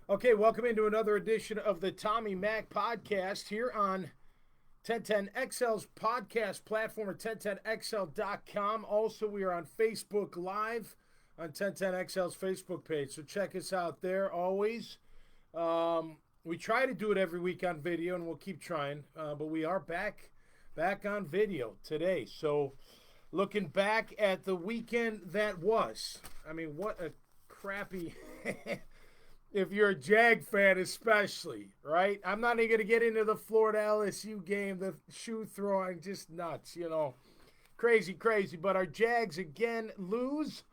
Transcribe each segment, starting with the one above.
Okay, welcome into another edition of the Tommy Mac podcast here on 1010XL's podcast platform at 1010XL.com. Also, we are on Facebook Live on 1010XL's Facebook page, so check us out there always. We try to do it every week on video, and we'll keep trying, but we are back on video today. So, looking back at the weekend that was, I mean, what a crappy. If you're a Jag fan, especially, right? I'm not even going to get into the Florida LSU game, the shoe throwing, just nuts. Crazy, crazy. But our Jags again lose,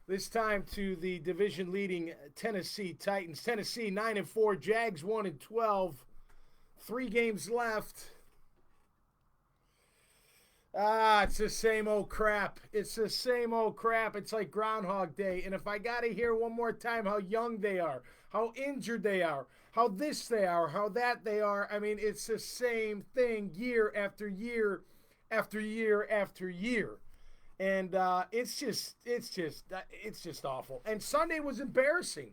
this time to the division leading Tennessee Titans. Tennessee 9-4, Jags 1-12. 3 games left. It's the same old crap. It's the same old crap. It's like Groundhog Day. And if I got to hear one more time how young they are, how injured they are, how this they are, how that they are, I mean, it's the same thing year after year after year after year. And it's just awful. And Sunday was embarrassing.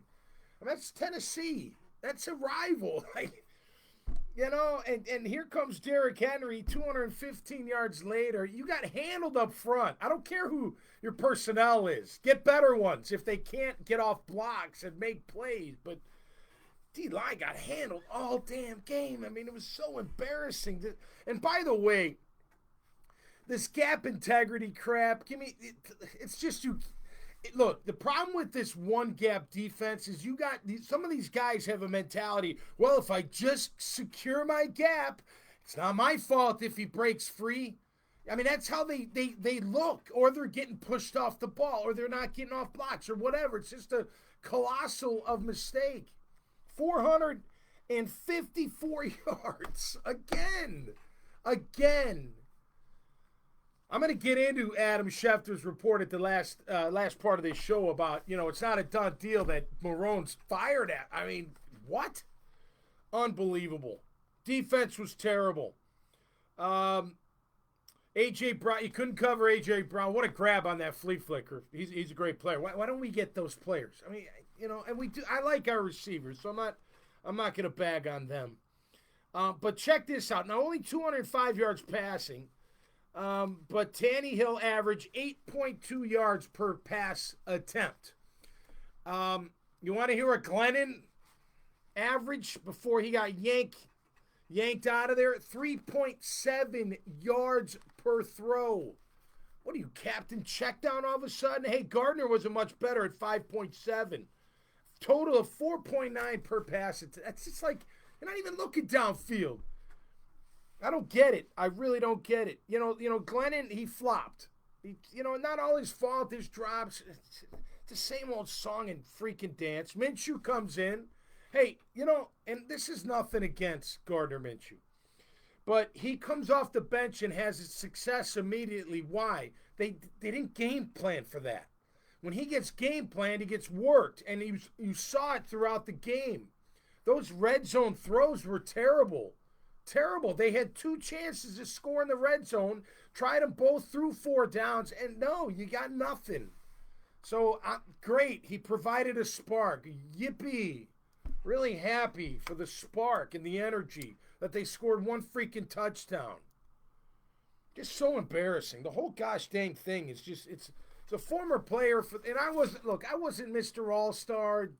I mean, that's Tennessee. That's a rival. And here comes Derrick Henry, 215 yards later. You got handled up front. I don't care who your personnel is. Get better ones if they can't get off blocks and make plays. But D-line got handled all damn game. I mean, it was so embarrassing. And by the way, this gap integrity crap, it's just you. Look, the problem with this one gap defense is some of these guys have a mentality, well, if I just secure my gap, it's not my fault if he breaks free. I mean, that's how they look, or they're getting pushed off the ball, or they're not getting off blocks, or whatever. It's just a colossal of mistake. 454 yards. Again. I'm going to get into Adam Schefter's report at the last part of this show about, it's not a done deal that Marrone's fired at. I mean, what? Unbelievable. Defense was terrible. A.J. Brown, you couldn't cover A.J. Brown. What a grab on that flea flicker. He's a great player. Why don't we get those players? I mean, and we do. I like our receivers, so I'm not going to bag on them. But check this out. Not only 205 yards passing, but Tannehill averaged 8.2 yards per pass attempt. You want to hear a Glennon average before he got yanked out of there? 3.7 yards per throw. What are you, Captain Checkdown all of a sudden? Hey, Gardner wasn't much better at 5.7. Total of 4.9 per pass. That's just like, you're not even looking downfield. I don't get it. I really don't get it. Glennon, he flopped. Not all his fault, his drops. It's the same old song and freaking dance. Minshew comes in. Hey, and this is nothing against Gardner Minshew. But he comes off the bench and has success immediately. Why? They didn't game plan for that. When he gets game planned, he gets worked. And you saw it throughout the game. Those red zone throws were terrible. Terrible. They had 2 chances to score in the red zone, tried them both through 4 downs, and no, you got nothing. So, great. He provided a spark. Yippee. Really happy for the spark and the energy that they scored 1 freaking touchdown. Just so embarrassing. The whole gosh dang thing is just, it's a former player, and I wasn't Mr. All-Star,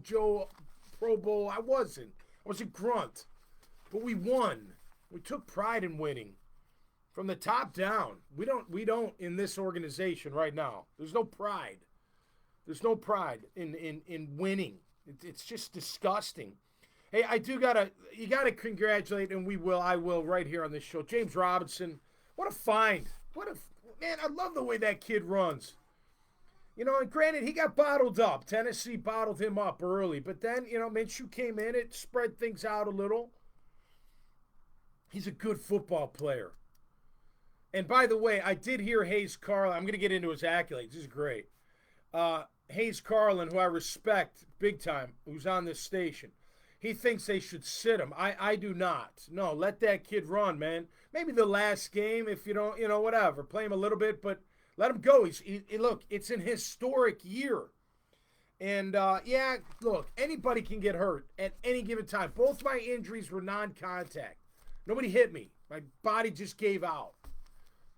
Joe Pro Bowl. I wasn't. I was a grunt. But we won. We took pride in winning. From the top down. We don't in this organization right now. There's no pride. There's no pride in winning. It's just disgusting. Hey, you gotta congratulate, and I will right here on this show. James Robinson, what a find. Man, I love the way that kid runs. And granted, he got bottled up. Tennessee bottled him up early. But then, Minshew came in, it spread things out a little. He's a good football player. And by the way, I did hear Hayes Carlin. I'm going to get into his accolades. This is great. Hayes Carlin, who I respect big time, who's on this station, he thinks they should sit him. I do not. No, let that kid run, man. Maybe the last game, if you don't, whatever. Play him a little bit, but let him go. Look, it's an historic year. And, yeah, look, anybody can get hurt at any given time. Both my injuries were non-contact. Nobody hit me. My body just gave out.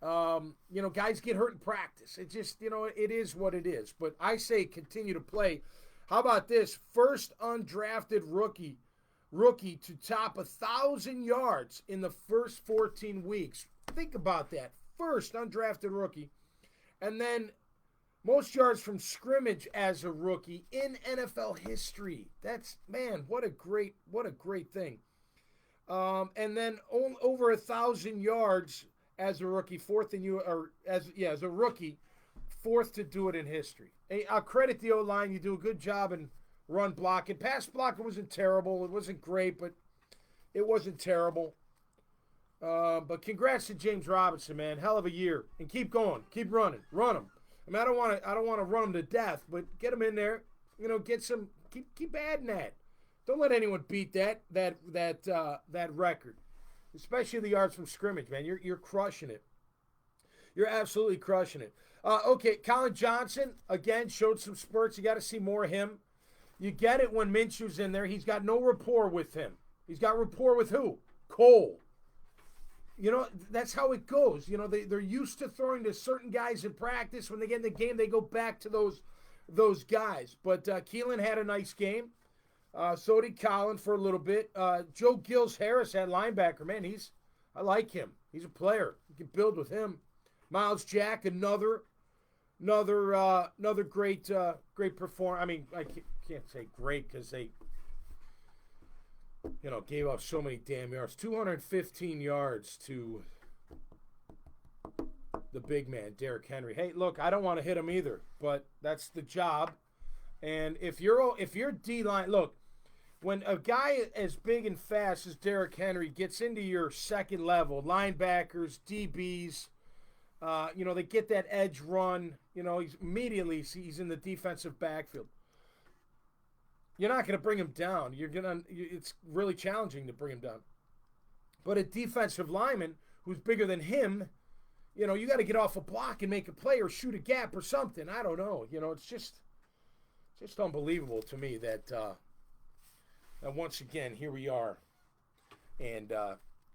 Guys get hurt in practice. It just, it is what it is. But I say continue to play. How about this? First undrafted rookie to top 1,000 yards in the first 14 weeks. Think about that. First undrafted rookie. And then most yards from scrimmage as a rookie in NFL history. That's, man, what a great thing. And then over 1,000 yards as a rookie, as a rookie, fourth to do it in history. Hey, I'll credit the O-line. You do a good job in run blocking. Pass blocking wasn't terrible. It wasn't great, but it wasn't terrible. But congrats to James Robinson, man. Hell of a year. And keep going. Keep running. Run them. I mean, I don't want to run them to death, but get them in there. Get some. Keep adding that. Don't let anyone beat that record, especially the yards from scrimmage, man. You're crushing it. You're absolutely crushing it. Okay, Colin Johnson again showed some spurts. You got to see more of him. You get it when Minshew's in there. He's got no rapport with him. He's got rapport with who? Cole. That's how it goes. They're used to throwing to certain guys in practice. When they get in the game, they go back to those guys. But Keelan had a nice game. So did Colin for a little bit. Joe Gills-Harris at linebacker. Man, I like him. He's a player. You can build with him. Miles Jack, another great performer. I mean, I can't say great because they gave up so many damn yards. 215 yards to the big man, Derrick Henry. Hey, look, I don't want to hit him either, but that's the job. And if you're D-line, look, when a guy as big and fast as Derrick Henry gets into your second level, linebackers, DBs, they get that edge run. He's in the defensive backfield. You're not going to bring him down. It's really challenging to bring him down. But a defensive lineman who's bigger than him, you got to get off a block and make a play or shoot a gap or something. I don't know. It's just unbelievable to me that once again, here we are, and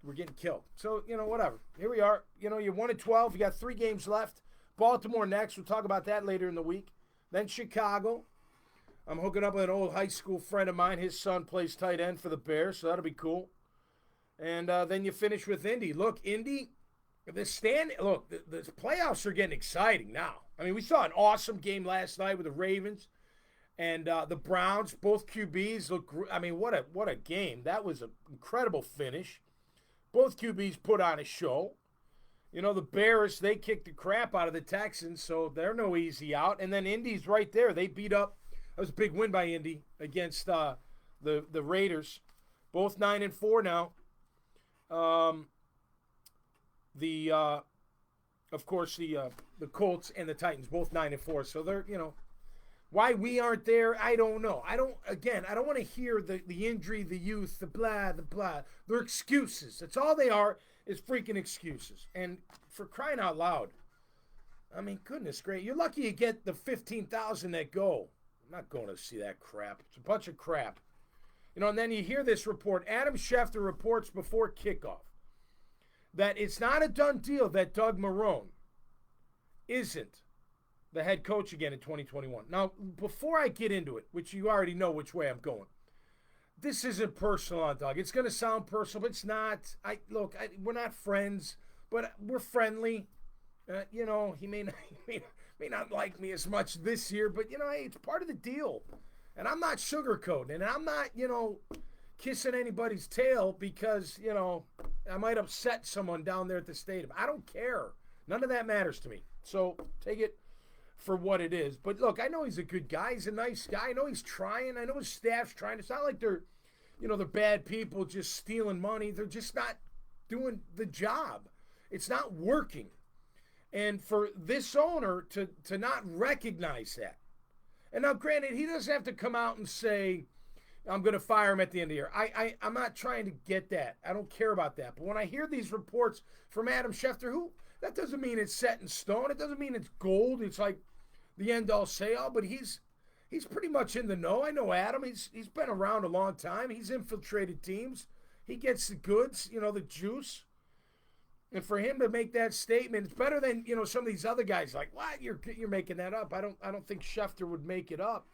we're getting killed. So, whatever. Here we are. You're 1-12. You got 3 games left. Baltimore next. We'll talk about that later in the week. Then Chicago. I'm hooking up with an old high school friend of mine. His son plays tight end for the Bears, so that'll be cool. And then you finish with Indy. Look, Indy, the playoffs are getting exciting now. I mean, we saw an awesome game last night with the Ravens and the Browns. Both QBs look. I mean, what a game! That was an incredible finish. Both QBs put on a show. The Bears, they kicked the crap out of the Texans, so they're no easy out. And then Indy's right there. They beat up. That was a big win by Indy against the Raiders. Both 9-4 now. Of course, the Colts and the Titans, both 9-4. So they're, why we aren't there, I don't know. I don't want to hear the injury, the youth, the blah, the blah. They're excuses. That's all they are, is freaking excuses. And for crying out loud, I mean, goodness great. You're lucky you get the 15,000 that go. I'm not going to see that crap. It's a bunch of crap. And then you hear this report. Adam Schefter reports before kickoff that it's not a done deal that Doug Marrone isn't the head coach again in 2021. Now, before I get into it, which you already know which way I'm going, this isn't personal on Doug. It's going to sound personal, but it's not. We're not friends, but we're friendly. He may not like me as much this year, but, hey, it's part of the deal. And I'm not sugarcoating, and I'm not, kissing anybody's tail because, I might upset someone down there at the stadium. I don't care. None of that matters to me. So take it for what it is. But, look, I know he's a good guy. He's a nice guy. I know he's trying. I know his staff's trying. It's not like they're bad people just stealing money. They're just not doing the job. It's not working. And for this owner to not recognize that. And now, granted, he doesn't have to come out and say, I'm going to fire him at the end of the year. I'm not trying to get that. I don't care about that. But when I hear these reports from Adam Schefter, that doesn't mean it's set in stone. It doesn't mean it's gold. It's like the end-all, say-all. But he's He's pretty much in the know. I know Adam. He's been around a long time. He's infiltrated teams. He gets the goods, the juice. And for him to make that statement, it's better than some of these other guys. Like, what? You're making that up. I don't think Schefter would make it up,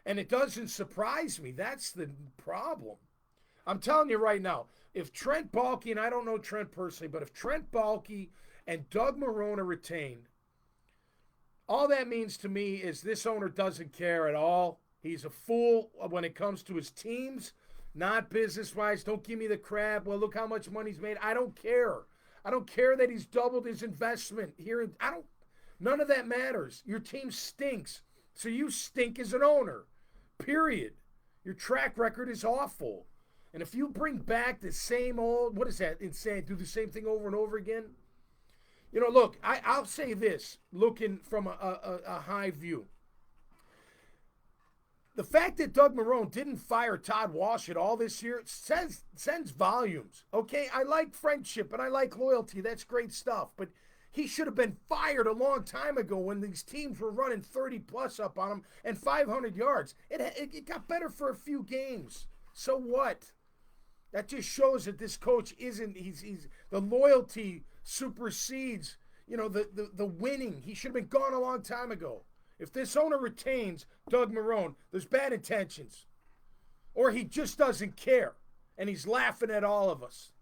and it doesn't surprise me. That's the problem. I'm telling you right now, if Trent Baalke, and I don't know Trent personally, but if Trent Baalke and Doug Marrone are retained, all that means to me is this owner doesn't care at all. He's a fool when it comes to his teams, not business-wise. Don't give me the crap. Well, look how much money he's made. I don't care. I don't care that he's doubled his investment here. None of that matters. Your team stinks, so you stink as an owner, period. Your track record is awful. And if you bring back the same old, what is that, insane, do the same thing over and over again? Look, I'll say this, looking from a high view. The fact that Doug Marrone didn't fire Todd Walsh at all this year sends volumes. Okay, I like friendship and I like loyalty. That's great stuff. But he should have been fired a long time ago when these teams were running 30-plus up on him and 500 yards. It got better for a few games. So what? That just shows that this coach isn't. He's the loyalty supersedes. The winning. He should have been gone a long time ago. If this owner retains Doug Marrone, there's bad intentions. Or he just doesn't care, and he's laughing at all of us.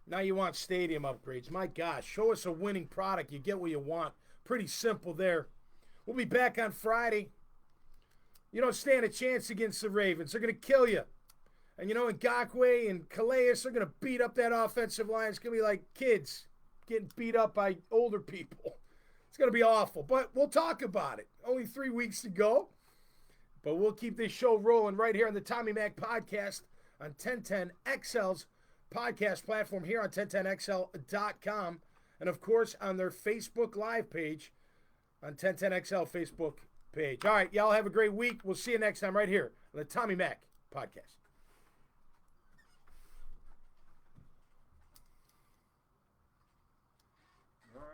Now you want stadium upgrades. My gosh, show us a winning product. You get what you want. Pretty simple there. We'll be back on Friday. You don't stand a chance against the Ravens. They're going to kill you. And, Ngakoue and Calais are going to beat up that offensive line. It's going to be like kids getting beat up by older people. It's going to be awful, but we'll talk about it. Only 3 weeks to go, but we'll keep this show rolling right here on the Tommy Mac podcast on 1010XL's podcast platform here on 1010XL.com, and, of course, on their Facebook Live page on 1010XL Facebook page. All right, y'all have a great week. We'll see you next time right here on the Tommy Mac podcast.